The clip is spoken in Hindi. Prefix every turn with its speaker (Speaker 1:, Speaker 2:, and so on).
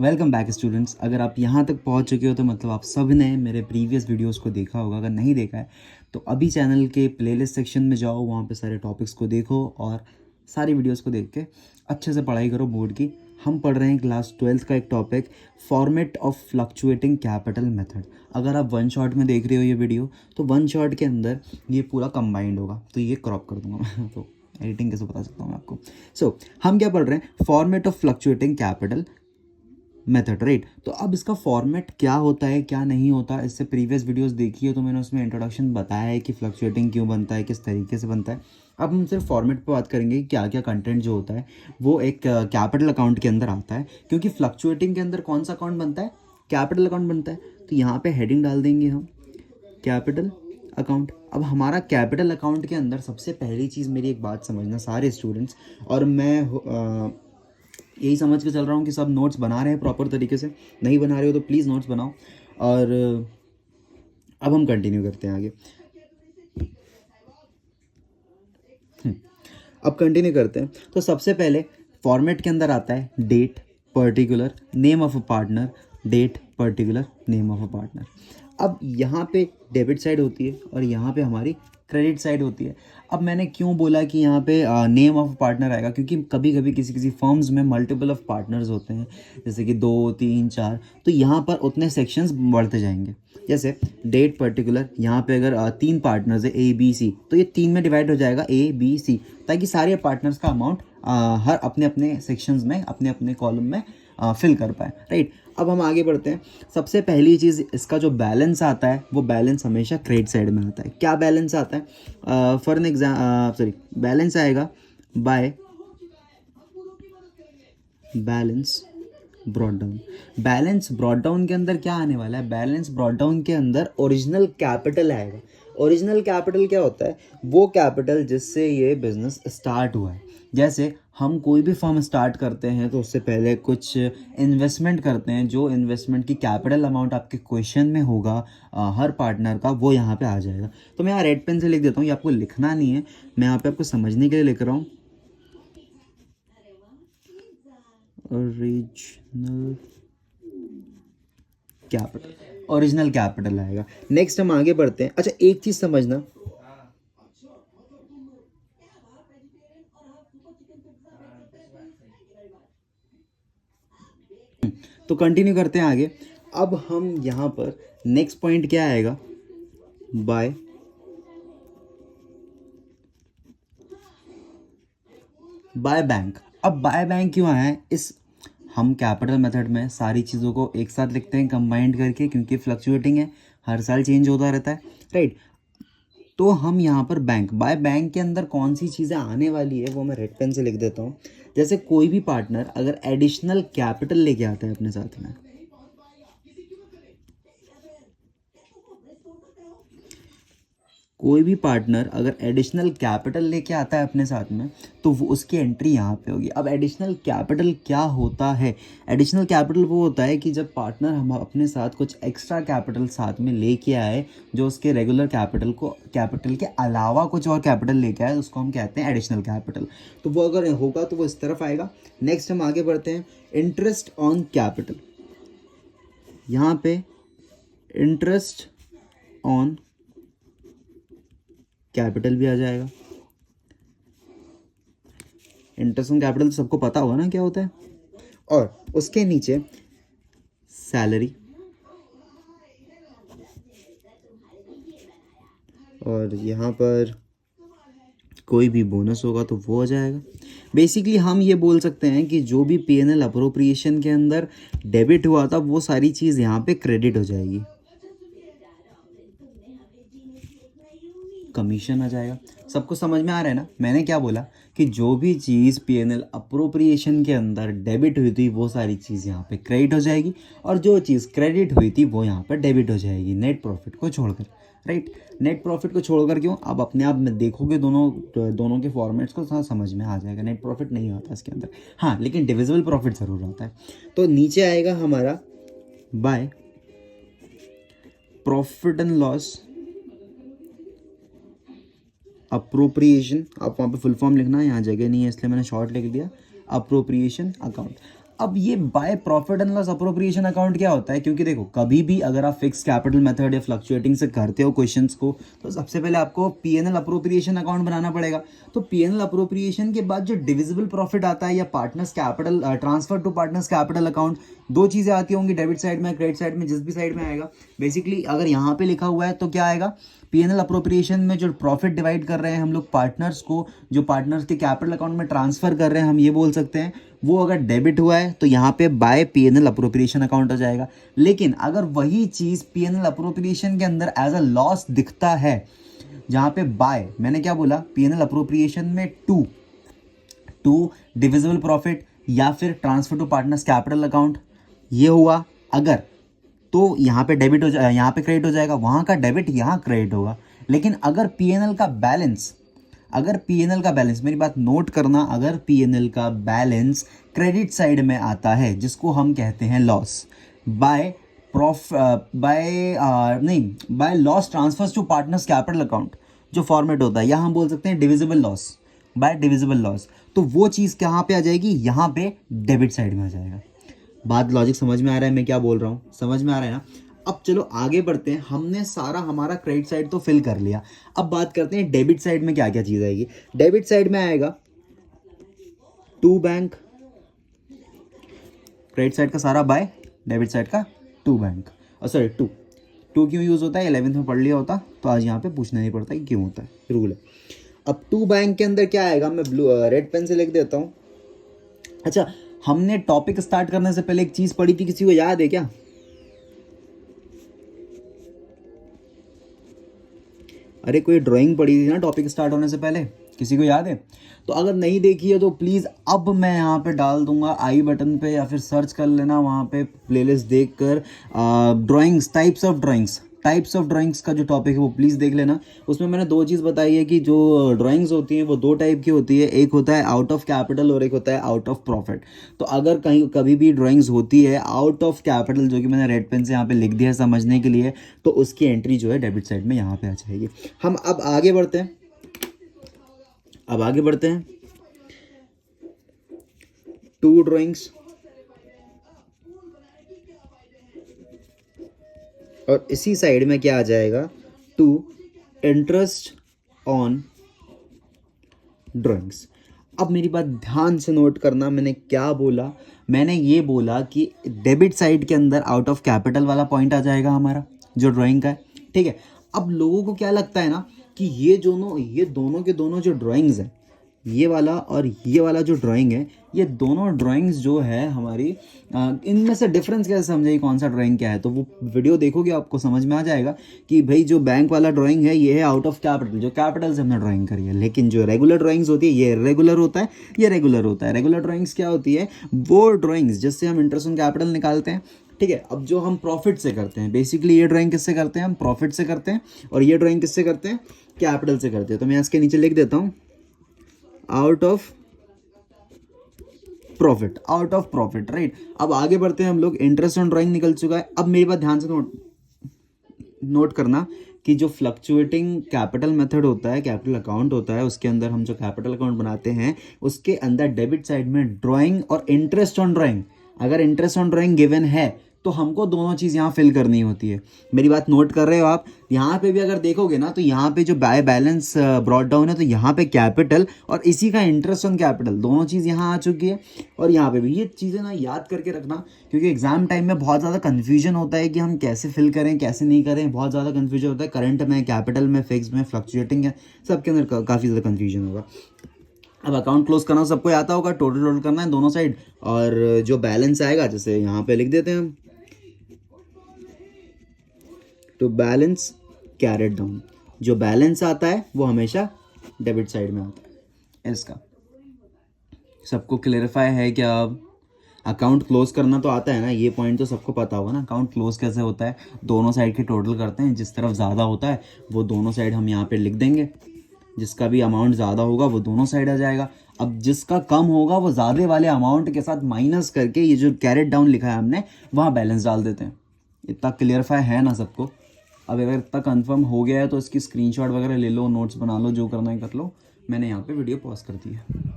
Speaker 1: Welcome back students. अगर आप यहाँ तक पहुँच चुके हो तो मतलब आप सब ने मेरे प्रीवियस वीडियोस को देखा होगा। अगर नहीं देखा है तो अभी चैनल के प्लेलिस्ट सेक्शन में जाओ, वहाँ पे सारे टॉपिक्स को देखो और सारी वीडियोस को देख के अच्छे से पढ़ाई करो बोर्ड की। हम पढ़ रहे हैं क्लास 12th का एक topic, format of fluctuating capital method. अगर आप वन शॉट में देख रहे हो ये वीडियो तो वन शॉट के अंदर ये पूरा कंबाइंड होगा, तो ये क्रॉप कर दूंगा मैं तो एडिटिंग कैसे बता सकता हूँ मैं आपको। हम क्या पढ़ रहे हैं, format of fluctuating capital method, right. तो अब इसका फॉर्मेट क्या होता है क्या नहीं होता, इससे प्रीवियस वीडियोस देखी है तो मैंने उसमें इंट्रोडक्शन बताया है कि फ्लक्चुएटिंग क्यों बनता है, किस तरीके से बनता है। अब हम सिर्फ फॉर्मेट पे बात करेंगे कि क्या क्या कंटेंट जो होता है वो एक कैपिटल अकाउंट के अंदर आता है, क्योंकि फ्लक्चुएटिंग के अंदर कौन सा अकाउंट बनता है, कैपिटल अकाउंट बनता है। तो यहाँ पे हेडिंग डाल देंगे हम कैपिटल अकाउंट। अब हमारा कैपिटल अकाउंट के अंदर सबसे पहली चीज़, मेरी एक बात समझना सारे स्टूडेंट्स, और मैं यही समझ के चल रहा हूँ कि सब नोट्स बना रहे हैं प्रॉपर तरीके से। नहीं बना रहे हो तो प्लीज़ नोट्स बनाओ। और अब हम कंटिन्यू करते हैं आगे। अब कंटिन्यू करते हैं। तो सबसे पहले फॉर्मेट के अंदर आता है date, particular, name of a partner, date, particular, name of a partner. अब यहाँ पे डेबिट साइड होती है और यहाँ पे हमारी क्रेडिट साइड होती है। अब मैंने क्यों बोला कि यहाँ पे नेम ऑफ पार्टनर आएगा, क्योंकि कभी कभी किसी किसी फर्म्स में मल्टीपल ऑफ पार्टनर्स होते हैं, जैसे कि 2 3 4, तो यहाँ पर उतने सेक्शंस बढ़ते जाएंगे। जैसे डेट पर्टिकुलर, यहाँ पे अगर 3 पार्टनर्स है A B C, तो ये 3 में डिवाइड हो जाएगा A B C, ताकि सारे पार्टनर्स का अमाउंट हर अपने अपने सेक्शंस में, अपने अपने कॉलम में फिल कर पाए, राइट। अब हम आगे बढ़ते हैं। सबसे पहली चीज़, इसका जो बैलेंस आता है वो बैलेंस हमेशा क्रेडिट साइड में आता है। क्या बैलेंस आता है, फॉर एन बैलेंस आएगा by balance brought down. Balance brought down के अंदर क्या आने वाला है, बैलेंस ब्रॉट डाउन के अंदर ओरिजिनल कैपिटल आएगा। ओरिजिनल कैपिटल क्या होता है, वो कैपिटल जिससे ये बिजनेस स्टार्ट हुआ है। जैसे हम कोई भी फर्म स्टार्ट करते हैं तो उससे पहले कुछ इन्वेस्टमेंट करते हैं, जो इन्वेस्टमेंट की कैपिटल अमाउंट आपके क्वेश्चन में होगा हर पार्टनर का, वो यहाँ पे आ जाएगा। तो मैं यहाँ रेड पेन से लिख देता हूँ, ये आपको लिखना नहीं है, मैं यहाँ पे आपको समझने के लिए लिख रहा हूँ। ओरिजिनल कैपिटल, ओरिजिनल कैपिटल आएगा। नेक्स्ट हम आगे बढ़ते हैं। अच्छा, एक चीज समझना, तो कंटिन्यू करते हैं आगे। अब हम यहाँ पर नेक्स्ट पॉइंट क्या आएगा, बाय बैंक। अब बाय बैंक क्यों आया है, इस हम कैपिटल मेथड में सारी चीज़ों को एक साथ लिखते हैं कंबाइंड करके, क्योंकि फ्लक्चुएटिंग है, हर साल चेंज होता रहता है, राइट। तो हम यहाँ पर बैंक, बाय बैंक के अंदर कौन सी चीज़ें आने वाली है वो मैं रेड पेन से लिख देता हूँ। जैसे कोई भी पार्टनर अगर एडिशनल कैपिटल लेके आता है अपने साथ में, कोई भी पार्टनर अगर एडिशनल कैपिटल लेके आता है अपने साथ में, तो वो उसकी एंट्री यहाँ पे होगी। अब एडिशनल कैपिटल क्या होता है, एडिशनल कैपिटल वो होता है कि जब पार्टनर हम अपने साथ कुछ एक्स्ट्रा कैपिटल साथ में लेके आए, जो उसके रेगुलर कैपिटल के अलावा कुछ और कैपिटल लेके आए, उसको हम कहते हैं एडिशनल कैपिटल। तो वो अगर होगा तो वो इस तरफ आएगा। नेक्स्ट हम आगे बढ़ते हैं, इंटरेस्ट ऑन कैपिटल। यहाँ पे इंटरेस्ट ऑन कैपिटल भी आ जाएगा। इंटरेस्ट ऑन कैपिटल तो सबको पता होगा ना क्या होता है। और उसके नीचे सैलरी, और यहाँ पर कोई भी बोनस होगा तो वो हो जाएगा। बेसिकली हम ये बोल सकते हैं कि जो भी P&L अप्रोप्रिएशन के अंदर डेबिट हुआ था वो सारी चीज़ यहाँ पे क्रेडिट हो जाएगी। कमीशन आ जाएगा। सबको समझ में आ रहा है ना, मैंने क्या बोला कि जो भी चीज़ P&L अप्रोप्रिएशन के अंदर डेबिट हुई थी वो सारी चीज़ यहाँ पे क्रेडिट हो जाएगी, और जो चीज़ क्रेडिट हुई थी वो यहाँ पर डेबिट हो जाएगी, नेट प्रॉफिट को छोड़कर, राइट। नेट प्रॉफिट को छोड़कर क्यों, अब अपने आप में देखोगे दोनों के फॉर्मेट्स को समझ में आ जाएगा। नेट प्रॉफिट नहीं आता इसके अंदर, हाँ, लेकिन डिविजिबल प्रॉफिट ज़रूर आता है। तो नीचे आएगा हमारा by profit and loss appropriation. आप वहाँ पे फुल फॉर्म लिखना है, यहाँ जगह नहीं है इसलिए मैंने शॉर्ट लिख दिया, अप्रोप्रिएशन अकाउंट। अब ये by profit and loss appropriation account क्या होता है, क्योंकि देखो कभी भी अगर आप फिक्स कैपिटल मेथड या फ्लक्चुएटिंग से करते हो क्वेश्चंस को, तो सबसे पहले आपको पीएनएल अप्रोप्रिएशन अकाउंट बनाना पड़ेगा। तो पीएनएल अप्रोप्रिएशन के बाद जो डिविजिबल प्रॉफिट आता है या partners capital transfer to partners capital account, दो चीज़ें आती होंगी डेबिट साइड में क्रेडिट साइड में, जिस भी साइड में आएगा। बेसिकली अगर यहाँ पे लिखा हुआ है तो क्या आएगा, पीएनएल अप्रोप्रिएशन में जो प्रॉफिट डिवाइड कर रहे हैं हम लोग पार्टनर्स को, जो पार्टनर्स के कैपिटल अकाउंट में ट्रांसफर कर रहे हैं, हम ये बोल सकते हैं वो अगर डेबिट हुआ है तो यहाँ पे बाय पीएनएल अप्रोप्रिएशन अकाउंट हो जाएगा। लेकिन अगर वही चीज़ पीएनएल अप्रोप्रिएशन के अंदर एज अ लॉस दिखता है, जहाँ पे बाय मैंने क्या बोला, पीएनएल अप्रोप्रिएशन में टू डिविजिबल प्रॉफिट या फिर transfer to partners capital account, ये हुआ अगर, तो यहाँ पे डेबिट हो जाएगा, यहाँ पे क्रेडिट हो जाएगा, वहाँ का डेबिट यहाँ क्रेडिट होगा। लेकिन अगर पीएनएल का बैलेंस, मेरी बात नोट करना, अगर पीएनएल का बैलेंस क्रेडिट साइड में आता है जिसको हम कहते हैं loss, by loss transfers to partners capital account जो फॉर्मेट होता है, या हम बोल सकते हैं divisible loss, by divisible loss, तो वो चीज़ कहाँ पे आ जाएगी, यहाँ पे डेबिट साइड में आ जाएगा। बात लॉजिक समझ में आ रहा है मैं क्या बोल रहा हूँ, समझ में आ रहा है ना। अब चलो आगे बढ़ते हैं, हमने सारा हमारा क्रेडिट साइड तो फिल कर लिया, अब बात करते हैं डेबिट साइड में क्या क्या चीज़ आएगी। डेबिट साइड में आएगा टू बैंक, क्रेडिट साइड का सारा बाय, डेबिट साइड का टू बैंक, सॉरी टू क्यों यूज़ होता है, 11th में पढ़ लिया होता तो आज यहाँ पे पूछना नहीं पड़ता कि क्यों होता है, रूल है। अब टू बैंक के अंदर क्या आएगा, मैं रेड पेन से लिख देता हूँ। अच्छा, हमने टॉपिक स्टार्ट करने से पहले एक चीज़ पढ़ी थी, किसी को याद है क्या? अरे कोई ड्राइंग पढ़ी थी ना टॉपिक स्टार्ट होने से पहले, किसी को याद है? तो अगर नहीं देखी है तो प्लीज़ अब मैं यहाँ पे डाल दूंगा आई बटन पे, या फिर सर्च कर लेना वहाँ पे प्लेलिस्ट देख कर, ड्राइंग्स, टाइप्स ऑफ ड्राइंग्स का जो टॉपिक है वो प्लीज़ देख लेना। उसमें मैंने दो चीज़ बताई है कि जो ड्राइंग्स होती हैं वो दो टाइप की होती है, एक होता है आउट ऑफ कैपिटल और एक होता है आउट ऑफ प्रॉफिट। तो अगर कभी भी ड्राइंग्स होती है आउट ऑफ कैपिटल, जो कि मैंने रेड पेन से यहाँ पे लिख दिया है समझने के लिए, तो उसकी एंट्री जो है डेबिट साइड में यहाँ पे आ जाएगी। हम अब आगे बढ़ते हैं, टू ड्राइंग्स, और इसी साइड में क्या आ जाएगा, टू इंटरेस्ट ऑन ड्राइंग्स। अब मेरी बात ध्यान से नोट करना, मैंने क्या बोला, मैंने ये बोला कि डेबिट साइड के अंदर आउट ऑफ कैपिटल वाला पॉइंट आ जाएगा हमारा जो ड्राइंग का है, ठीक है। अब लोगों को क्या लगता है ना कि ये दोनों के दोनों जो ड्राइंग्स हैं, ये वाला और ये वाला जो ड्राइंग है, ये दोनों ड्राइंग्स जो है हमारी, इनमें से डिफरेंस कैसे समझेगी कौन सा ड्राइंग क्या है, तो वो वीडियो देखोगे आपको समझ में आ जाएगा कि भाई जो बैंक वाला ड्राइंग है ये है आउट ऑफ कैपिटल, जो कैपिटल से हमने ड्राइंग करी है। लेकिन जो रेगुलर ड्राइंग्स होती है ये रेगुलर होता है, ये रेगुलर होता है। रेगुलर ड्राइंग्स क्या होती है, वो ड्राइंग्स जिससे हम इंटरेस्ट ऑन कैपिटल निकालते हैं, ठीक है। अब जो हम प्रॉफिट से करते हैं, बेसिकली ये ड्राइंग किससे करते हैं, हम प्रॉफिट से करते हैं, और ये ड्राइंग किससे करते हैं, कैपिटल से करते हैं। तो मैं इसके नीचे लिख देता हूँ आउट ऑफ प्रॉफिट, राइट। अब आगे बढ़ते हैं हम लोग, इंटरेस्ट ऑन ड्राइंग निकल चुका है। अब मेरी बात ध्यान से नोट करना कि जो फ्लक्चुएटिंग कैपिटल मेथड होता है, कैपिटल अकाउंट होता है, उसके अंदर हम जो कैपिटल अकाउंट बनाते हैं उसके अंदर डेबिट साइड में ड्राइंग और इंटरेस्ट ऑन ड्राइंग, अगर इंटरेस्ट ऑन ड्राइंग गिवन है तो हमको दोनों चीज़ यहाँ फिल करनी होती है। मेरी बात नोट कर रहे हो आप? यहाँ पे भी अगर देखोगे ना तो यहाँ पे जो बाय बैलेंस ब्रॉट डाउन है, तो यहाँ पे कैपिटल और इसी का इंटरेस्ट ऑन कैपिटल, दोनों चीज़ यहाँ आ चुकी है। और यहाँ पे भी ये चीज़ें ना याद करके रखना, क्योंकि एग्जाम टाइम में बहुत ज़्यादा कन्फ्यूजन होता है कि हम कैसे फिल करें कैसे नहीं करें, बहुत ज़्यादा कन्फ्यूजन होता है। करंट में, कैपिटल में, फिक्स में, फ्लक्चुएटिंग है, सबके अंदर काफ़ी ज़्यादा कन्फ्यूजन होगा। अब अकाउंट क्लोज करना सबको आता होगा, टोटल करना है दोनों साइड, और जो बैलेंस आएगा जैसे यहाँ पे लिख देते हैं हम, टू बैलेंस कैरेट डाउन, जो बैलेंस आता है वो हमेशा डेबिट साइड में आता है। इसका सबको क्लेरिफाई है क्या? अकाउंट क्लोज करना तो आता है ना, ये पॉइंट तो सबको पता होगा ना। अकाउंट क्लोज कैसे होता है, दोनों साइड के टोटल करते हैं, जिस तरफ ज़्यादा होता है वो दोनों साइड हम यहाँ पे लिख देंगे, जिसका भी अमाउंट ज़्यादा होगा वो दोनों साइड आ जाएगा। अब जिसका कम होगा वो ज़्यादा वाले अमाउंट के साथ माइनस करके ये जो कैरेट डाउन लिखा है हमने वहाँ बैलेंस डाल देते हैं। इतना क्लियरफाई है ना सबको? अब अगर इतना कंफर्म हो गया है तो इसकी स्क्रीनशॉट वगैरह ले लो, नोट्स बना लो, जो करना है कर लो। मैंने यहाँ पे वीडियो पॉज कर दी है।